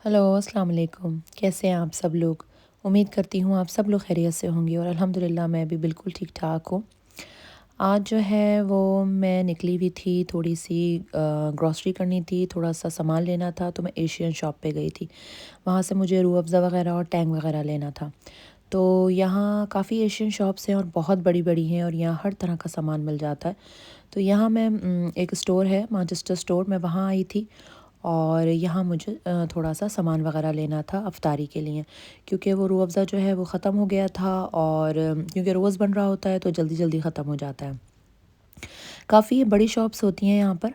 Hello अस्सलाम वालेकुम। कैसे हैं आप सब लोग? उम्मीद करती हूँ आप सब लोग खैरियत से होंगे और अल्हम्दुलिल्लाह मैं भी बिल्कुल ठीक ठाक हूँ। आज जो है वो मैं निकली हुई थी, थोड़ी सी ग्रॉसरी करनी थी, थोड़ा सा सामान लेना था, तो मैं एशियन शॉप पे गई थी। वहाँ से मुझे रूह अफ़ज़ा वग़ैरह और टैंग वग़ैरह लेना था। तो यहाँ काफ़ी एशियन शॉप्स हैं और बहुत बड़ी-बड़ी हैं और यहाँ हर तरह का सामान मिल जाता है। तो यहाँ मैं एक स्टोर है मैनचेस्टर स्टोर, मैं वहाँ आई थी और यहाँ मुझे थोड़ा सा सामान वग़ैरह लेना था अफ्तारी के लिए, क्योंकि वो रूह अफ़ज़ा जो है वो ख़त्म हो गया था और क्योंकि रोज़ बन रहा होता है तो जल्दी-जल्दी ख़त्म हो जाता है। काफ़ी बड़ी शॉप्स होती हैं यहाँ पर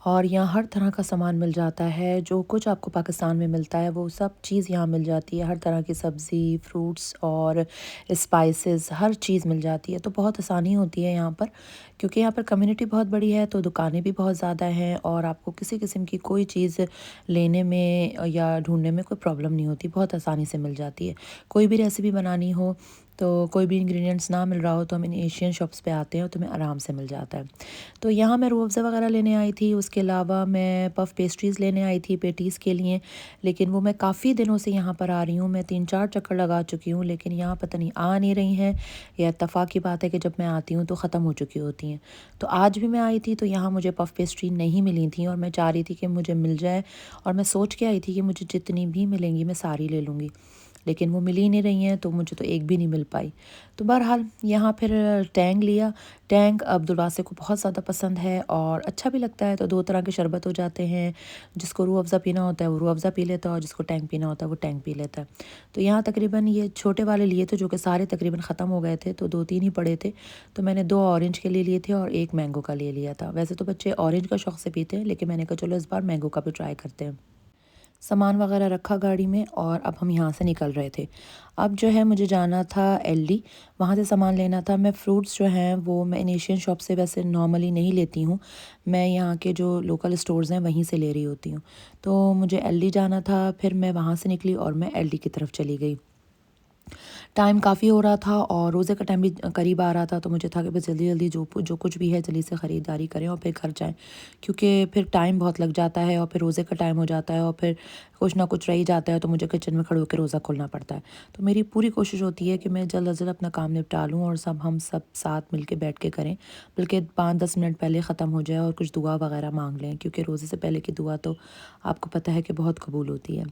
और यहाँ हर तरह का सामान मिल जाता है। जो कुछ आपको पाकिस्तान में मिलता है वो सब चीज़ यहाँ मिल जाती है। हर तरह की सब्ज़ी, फ्रूट्स और स्पाइसेस हर चीज़ मिल जाती है। तो बहुत आसानी होती है यहाँ पर, क्योंकि यहाँ पर कम्युनिटी बहुत बड़ी है तो दुकानें भी बहुत ज़्यादा हैं और आपको किसी किस्म की कोई चीज़ लेने में या ढूँढने में कोई प्रॉब्लम नहीं होती, बहुत आसानी से मिल जाती है। कोई भी रेसिपी बनानी हो तो कोई भी इंग्रेडिएंट्स ना मिल रहा हो तो हम इन एशियन शॉप्स पे आते हैं और तुम्हें आराम से मिल जाता है। तो यहाँ मैं रूह अफ़ज़ा वग़ैरह लेने आई थी, उसके अलावा मैं पफ़ पेस्ट्रीज़ लेने आई थी पेटीज़ के लिए, लेकिन वो मैं काफ़ी दिनों से यहाँ पर आ रही हूँ, मैं 3-4 चक्कर लगा चुकी हूँ, लेकिन यहाँ पता नहीं आ नहीं रही हैं या इत्तेफ़ाक की बात है कि जब मैं आती हूँ तो ख़त्म हो चुकी होती हैं। तो आज भी मैं आई थी तो यहाँ मुझे पफ़ पेस्ट्री नहीं मिली थी और मैं चाह रही थी कि मुझे मिल जाए और मैं सोच के आई थी कि मुझे जितनी भी मिलेंगी मैं सारी ले लूँगी। लेकिन वो मिल ही नहीं रही हैं तो मुझे तो एक भी नहीं मिल पाई। तो बहरहाल यहाँ फिर टैंग लिया। टैंग अब्दुल वासे को बहुत ज़्यादा पसंद है और अच्छा भी लगता है, तो 2 तरह के शरबत हो जाते हैं। जिसको रूह अफ़ज़ा पीना होता है वो रूह अफ़ज़ा पी लेता है और जिसको टैंग पीना होता है वो टैंग पी लेता है। तो यहाँ तकरीबन ये छोटे वाले लिए थे जो कि सारे तकरीबन ख़त्म हो गए थे, तो 2-3 ही पड़े थे। तो मैंने 2 ऑरेंज के लिए लिए थे और 1 मैंगो का ले लिया था। वैसे तो बच्चे ऑरेंज का शौक़ से पीते हैं, लेकिन मैंने कहा चलो इस बार मैंगो का भी ट्राई करते हैं। सामान वगैरह रखा गाड़ी में और अब हम यहाँ से निकल रहे थे। अब जो है मुझे जाना था एलडी, वहाँ से सामान लेना था। मैं फ्रूट्स जो हैं वो मैं इन एशियन शॉप से वैसे नॉर्मली नहीं लेती हूँ, मैं यहाँ के जो लोकल स्टोर्स हैं वहीं से ले रही होती हूँ। तो मुझे एलडी जाना था, फिर मैं वहाँ से निकली और मैं एलडी की तरफ चली गई। टाइम काफ़ी हो रहा था और रोज़े का टाइम भी करीब आ रहा था, तो मुझे था कि बस जल्दी-जल्दी जो कुछ भी है जल्दी से ख़रीदारी करें और फिर घर जाएँ, क्योंकि फिर टाइम बहुत लग जाता है और फिर रोज़े का टाइम हो जाता है और फिर कुछ ना कुछ रह ही जाता है, तो मुझे किचन में खड़े होकर रोज़ा खोलना पड़ता है। तो मेरी पूरी कोशिश होती है कि मैं जल्द अज जल्द अपना काम निपटा लूँ और हम सब साथ मिल के बैठ के करें, बल्कि 5-10 मिनट पहले ख़त्म हो जाए और कुछ दुआ वग़ैरह माँग लें, क्योंकि रोज़े से पहले की दुआ तो आपको पता है कि बहुत कबूल होती है।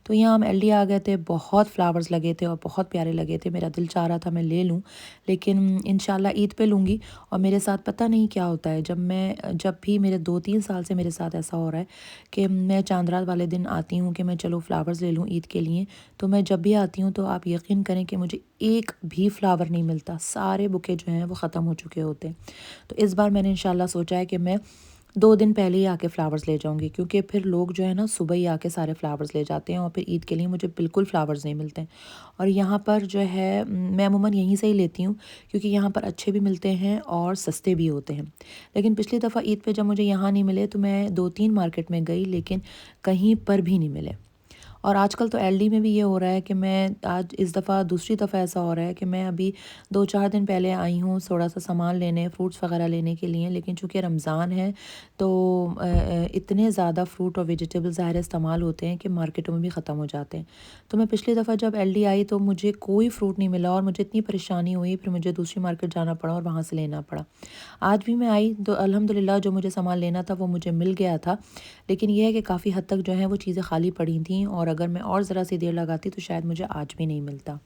तो यहाँ हम एलडी आ गए थे, बहुत फ्लावर्स लगे थे और बहुत प्यारे लगे थे। मेरा दिल चाह रहा था मैं ले लूँ, लेकिन इंशाल्लाह ईद पे लूँगी। और मेरे साथ पता नहीं क्या होता है, जब भी मेरे 2-3 साल से मेरे साथ ऐसा हो रहा है कि मैं चांद रात वाले दिन आती हूँ कि मैं चलो फ्लावर्स ले लूँ ईद के लिए, तो मैं जब भी आती हूँ तो आप यकीन करें कि मुझे एक भी फ्लावर नहीं मिलता, सारे बुके जो हैं वो ख़त्म हो चुके होते हैं। तो इस बार मैंने इंशाल्लाह सोचा है कि मैं 2 दिन पहले ही आके फ्लावर्स ले जाऊँगी, क्योंकि फिर लोग जो है ना सुबह ही आके सारे फ्लावर्स ले जाते हैं और फिर ईद के लिए मुझे बिल्कुल फ्लावर्स नहीं मिलते हैं। और यहाँ पर जो है मैं अमूमन यहीं से ही लेती हूँ, क्योंकि यहाँ पर अच्छे भी मिलते हैं और सस्ते भी होते हैं। लेकिन पिछली दफ़ा ईद पे जब मुझे यहाँ नहीं मिले तो मैं 2-3 मार्केट में गई, लेकिन कहीं पर भी नहीं मिले। और आजकल तो एलडी में भी ये हो रहा है कि मैं आज इस दफ़ा दूसरी दफ़ा ऐसा हो रहा है कि मैं अभी 2-4 दिन पहले आई हूँ थोड़ा-सा सामान लेने, फ्रूट्स वग़ैरह लेने के लिए, लेकिन चूँकि रमज़ान है तो इतने ज़्यादा फ्रूट और वेजिटेबल्स ज़ाहिर इस्तेमाल होते हैं कि मार्केटों में भी ख़त्म हो जाते हैं। तो मैं पिछली दफ़ा जब एलडी आई तो मुझे कोई फ्रूट नहीं मिला और मुझे इतनी परेशानी हुई, फिर मुझे दूसरी मार्केट जाना पड़ा और वहाँ से लेना पड़ा। आज भी मैं आई तो अल्हम्दुलिल्लाह जो मुझे सामान लेना था वो मुझे मिल गया था, लेकिन ये है कि काफ़ी हद तक जो है वो चीज़ें खाली पड़ी थीं और अगर मैं और ज़रा सी देर लगाती तो शायद मुझे आज भी नहीं मिलता।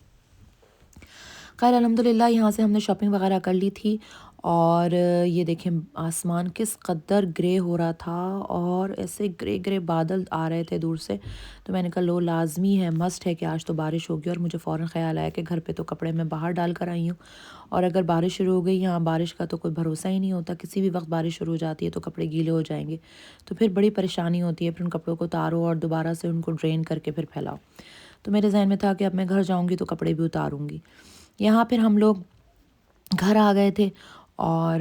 ख़ैर अल्हम्दुलिल्लाह यहाँ से हमने शॉपिंग वग़ैरह कर ली थी और ये देखें आसमान किस कदर ग्रे हो रहा था और ऐसे ग्रे ग्रे बादल आ रहे थे दूर से। तो मैंने कहा लो लाज़मी है, मस्ट है कि आज तो बारिश होगी और मुझे फ़ौरन ख़्याल आया कि घर पे तो कपड़े मैं बाहर डाल कर आई हूँ और अगर बारिश शुरू हो गई, यहाँ बारिश का तो कोई भरोसा ही नहीं होता, किसी भी वक्त बारिश शुरू हो जाती है तो कपड़े गीले हो जाएंगे। तो फिर बड़ी परेशानी होती है, फिर उन कपड़ों को उतारो और दोबारा से उनको ड्रेन करके फिर फैलाओ। तो मेरे जहन में था कि अब मैं घर जाऊँगी तो कपड़े भी उतारूँगी। यहाँ फिर हम लोग घर आ गए थे और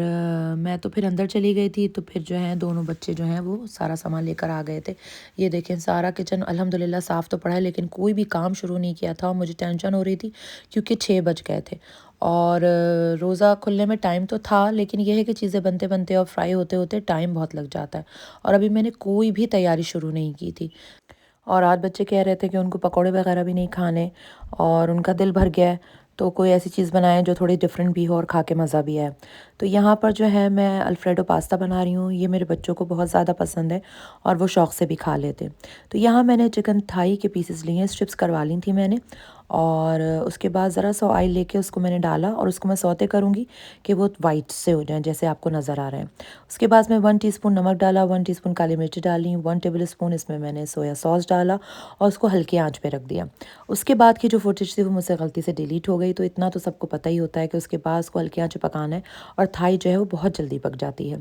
मैं तो फिर अंदर चली गई थी, तो फिर जो है दोनों बच्चे जो हैं वो सारा सामान लेकर आ गए थे। ये देखें सारा किचन अल्हम्दुलिल्लाह साफ़ तो पड़ा है, लेकिन कोई भी काम शुरू नहीं किया था और मुझे टेंशन हो रही थी क्योंकि 6 बज गए थे और रोज़ा खुलने में टाइम तो था, लेकिन यह है कि चीज़ें बनते बनते और फ्राई होते होते टाइम बहुत लग जाता है और अभी मैंने कोई भी तैयारी शुरू नहीं की थी। और आज बच्चे कह रहे थे कि उनको पकौड़े वगैरह भी नहीं खाने और उनका दिल भर गया है, तो कोई ऐसी चीज़ बनाएं जो थोड़ी डिफरेंट भी हो और खा के मज़ा भी आए। तो यहाँ पर जो है मैं अल्फ्रेडो पास्ता बना रही हूँ। ये मेरे बच्चों को बहुत ज़्यादा पसंद है और वो शौक़ से भी खा लेते हैं। तो यहाँ मैंने चिकन थाई के पीसेस लिए हैं, स्ट्रिप्स करवा ली थी मैंने, और उसके बाद ज़रा सा ऑयल लेके उसको मैंने डाला और उसको मैं सौते करूँगी कि वो वाइट से हो जाए जैसे आपको नज़र आ रहा है। उसके बाद मैं 1 टीस्पून नमक डाला, 1 टीस्पून काली मिर्च डाली, 1 टेबल स्पून इसमें मैंने सोया सॉस डाला और उसको हल्की आंच पे रख दिया। उसके बाद की जो फुटेज थी वो मुझसे गलती से डिलीट हो गई, तो इतना तो सबको पता ही होता है कि उसके बाद उसको हल्की आंच पे पकाना है और थाई जो है वो बहुत जल्दी पक जाती है।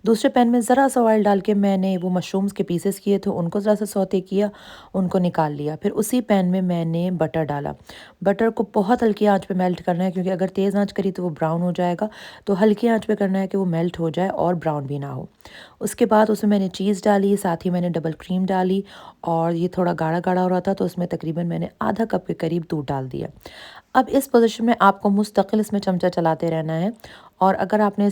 दूसरे पैन में ज़रा सा ऑयल डाल के मैंने वो मशरूम्स के पीसेस किए थे उनको ज़रा सा सौते किया, उनको निकाल लिया। फिर उसी पैन में मैंने बटर डाला। बटर को बहुत हल्की आंच पे मेल्ट करना है, क्योंकि अगर तेज़ आंच करी तो वो ब्राउन हो जाएगा, तो हल्की आंच पे करना है कि वो मेल्ट हो जाए और ब्राउन भी ना हो। उसके बाद उसमें मैंने चीज़ डाली, साथ ही मैंने डबल क्रीम डाली और ये थोड़ा गाढ़ा गाढ़ा हो रहा था तो उसमें तकरीबन मैंने आधा कप के करीब दूध डाल दिया। अब इस पोजीशन में आपको मुस्तकिल इसमें चमचा चलाते रहना है, और अगर आपने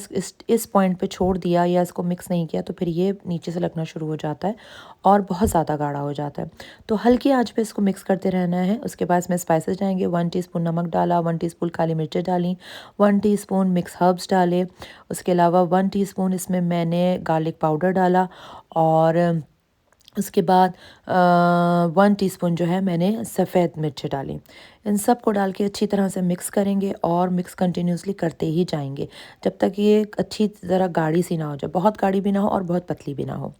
इस पॉइंट पे छोड़ दिया या इसको मिक्स नहीं किया तो फिर ये नीचे से लगना शुरू हो जाता है और बहुत ज़्यादा गाढ़ा हो जाता है। तो हल्की आंच पे इसको मिक्स करते रहना है। उसके बाद इसमें स्पाइसेस जाएंगे। 1 टीस्पून नमक डाला, 1 टीस्पून काली मिर्चें डाली, 1 टीस्पून मिक्स हर्ब्स डाले। उसके अलावा 1 टीस्पून इसमें मैंने गार्लिक पाउडर डाला, और उसके बाद 1 टीस्पून जो है मैंने सफ़ेद मिर्च डाली। इन सब को डाल के अच्छी तरह से मिक्स करेंगे और मिक्स कंटिन्यूसली करते ही जाएंगे जब तक ये अच्छी ज़रा गाढ़ी सी ना हो जाए, बहुत गाढ़ी भी ना हो और बहुत पतली भी ना हो।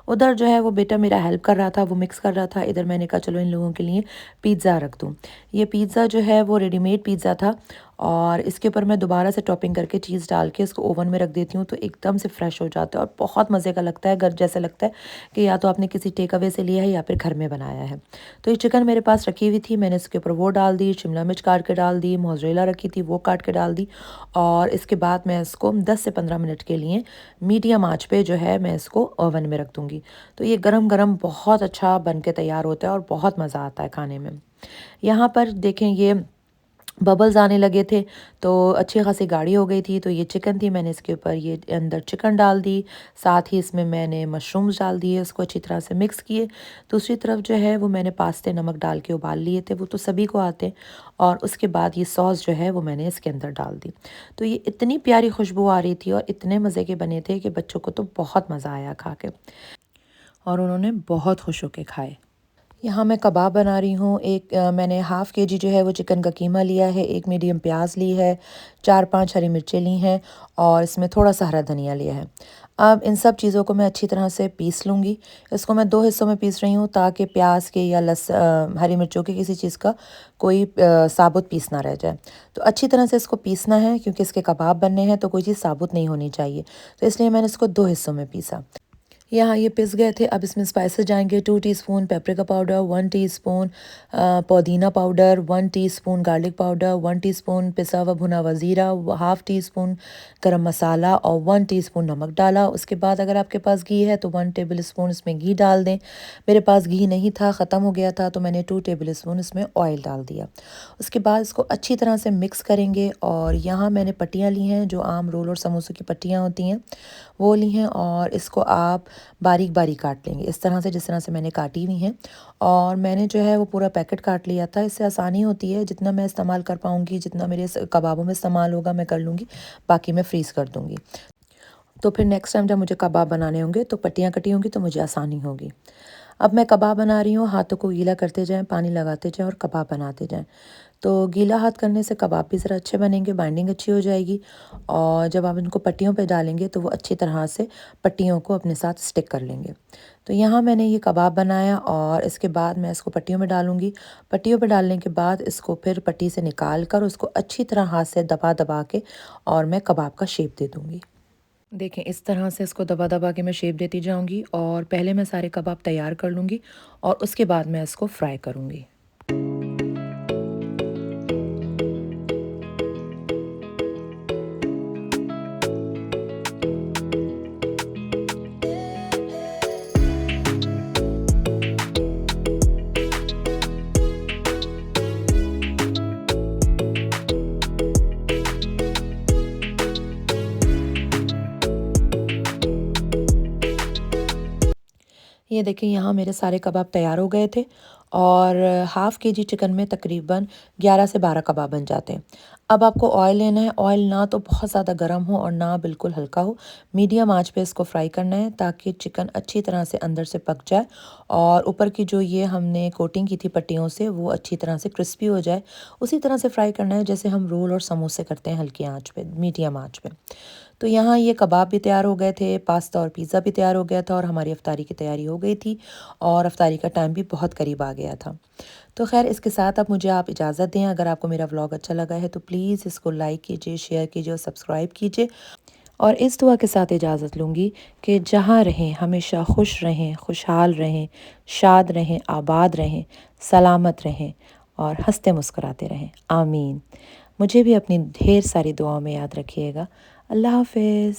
उधर जो है वो बेटा मेरा हेल्प कर रहा था, वो मिक्स कर रहा था। इधर मैंने कहा चलो इन लोगों के लिए पिज़्ज़ा रख दूँ। ये पिज़्ज़ा जो है वो रेडीमेड पिज़्ज़ा था, और इसके ऊपर मैं दोबारा से टॉपिंग करके चीज़ डाल के इसको ओवन में रख देती हूँ, तो एकदम से फ्रेश हो जाता है और बहुत मज़े का लगता है। घर जैसे लगता है कि या तो आपने किसी टेक अवे से लिया है या फिर घर में बनाया है। तो ये चिकन मेरे पास रखी हुई थी, मैंने इसके ऊपर वो डाल दी, शिमला मिर्च काट के डाल दी, मोज़रेला रखी थी वो काट के डाल दी, और इसके बाद मैं इसको 10 से 15 मिनट के लिए मीडियम आंच पे जो है मैं इसको ओवन में रख दूँगी। तो ये गरम गरम बहुत अच्छा बन के तैयार होता है और बहुत मज़ा आता है खाने में। यहाँ पर देखें ये बबल्स आने लगे थे, तो अच्छी खासी गाढ़ी हो गई थी। तो ये चिकन थी, मैंने इसके ऊपर ये अंदर चिकन डाल दी, साथ ही इसमें मैंने मशरूम्स डाल दिए, उसको अच्छी तरह से मिक्स किए। दूसरी तरफ जो है वो मैंने पास्ते नमक डाल के उबाल लिए थे, वो तो सभी को आते हैं, और उसके बाद ये सॉस जो है वो मैंने इसके अंदर डाल दी। तो ये इतनी प्यारी खुशबू आ रही थी और इतने मज़े के बने थे कि बच्चों को तो बहुत मज़ा आया खा के, और उन्होंने बहुत खुश होकर खाए। यहाँ मैं कबाब बना रही हूँ। मैंने हाफ़ केजी जो है वो चिकन का कीमा लिया है, एक मीडियम प्याज ली है, 4-5 हरी मिर्चें ली हैं, और इसमें थोड़ा सा हरा धनिया लिया है। अब इन सब चीज़ों को मैं अच्छी तरह से पीस लूँगी। इसको मैं 2 हिस्सों में पीस रही हूँ ताकि प्याज के या हरी मिर्चों के किसी चीज़ का कोई साबुत पीस ना रह जाए। तो अच्छी तरह से इसको पीसना है, क्योंकि इसके कबाब बनने हैं तो कोई चीज़ साबुत नहीं होनी चाहिए। तो इसलिए मैंने इसको 2 हिस्सों में पीसा। यहाँ ये पिस गए थे। अब इसमें स्पाइसेस जाएंगे। 2 टीस्पून पेपरिका पाउडर, 1 टीस्पून पुदीना powder, 1 teaspoon garlic powder, 1 teaspoon पिसा हुआ भुना हुआ ज़ीरा, हाफ़ टीस्पून गरम मसाला और 1 टीस्पून नमक डाला। उसके बाद अगर आपके पास घी है तो 1 टेबल स्पून इसमें घी डाल दें। मेरे पास घी नहीं था, ख़त्म हो गया था, तो मैंने 2 टेबल स्पून इसमें ऑयल डाल दिया। उसके बाद इसको अच्छी तरह से मिक्स करेंगे, और यहाँ मैंने पट्टियाँ ली हैं जो आम रोल और समोसों की पट्टियाँ होती हैं वो ली हैं, और इसको आप बारीक बारीक काट लेंगे इस तरह से जिस तरह से मैंने काटी हुई हैं। और मैंने जो है वो पूरा पैकेट काट लिया था। इससे आसानी होती है, जितना मैं इस्तेमाल कर पाऊँगी, जितना मेरे कबाबों में इस्तेमाल होगा मैं कर लूँगी, बाकी मैं फ्रीज़ कर दूँगी। तो फिर नेक्स्ट टाइम जब मुझे कबाब बनाने होंगे तो पट्टियाँ कटी होंगी तो मुझे आसानी होगी। अब मैं कबाब बना रही हूँ, हाथों को गीला करते जाएं, पानी लगाते जाएं और कबाब बनाते जाएं। तो गीला हाथ करने से कबाब भी ज़रा अच्छे बनेंगे, बाइंडिंग अच्छी हो जाएगी, और जब आप इनको पट्टियों पे डालेंगे तो वो अच्छी तरह से पट्टियों को अपने साथ स्टिक कर लेंगे। तो यहाँ मैंने ये कबाब बनाया, और इसके बाद मैं इसको पट्टियों में डालूँगी। पट्टियों पे डालने के बाद इसको फिर पट्टी से निकाल कर उसको अच्छी तरह हाथ से दबा दबा के और मैं कबाब का शेप दे दूँगी। देखें इस तरह से इसको दबा दबा के मैं शेप देती जाऊंगी, और पहले मैं सारे कबाब तैयार कर लूँगी और उसके बाद मैं इसको फ्राई करूँगी। ये देखिए यहाँ मेरे सारे कबाब तैयार हो गए थे और हाफ़ केजी चिकन में तकरीबन 11 से 12 कबाब बन जाते हैं। अब आपको ऑयल लेना है, ऑयल ना तो बहुत ज़्यादा गर्म हो और ना बिल्कुल हल्का हो, मीडियम आंच पे इसको फ्राई करना है ताकि चिकन अच्छी तरह से अंदर से पक जाए और ऊपर की जो ये हमने कोटिंग की थी पट्टियों से वो अच्छी तरह से क्रिस्पी हो जाए। उसी तरह से फ्राई करना है जैसे हम रोल और समोसे करते हैं हल्की आंच पे, मीडियम आंच पे। तो यहाँ ये कबाब भी तैयार हो गए थे, पास्ता और पिज़्ज़ा भी तैयार हो गया था और हमारी इफ्तारी की तैयारी हो गई थी और इफ्तारी का टाइम भी बहुत करीब आ गया था। तो ख़ैर इसके साथ अब मुझे आप इजाज़त दें। अगर आपको मेरा व्लॉग अच्छा लगा है तो प्लीज़ इसको लाइक कीजिए, शेयर कीजिए और सब्सक्राइब कीजिए। और इस दुआ के साथ इजाज़त लूँगी कि जहाँ रहें हमेशा खुश रहें, खुशहाल रहें, शाद रहें, आबाद रहें, सलामत रहें और हँसते मुस्कुराते रहें। आमीन। मुझे भी अपनी ढेर सारी दुआओं में याद रखिएगा। अल्लाह हाफ़िज़।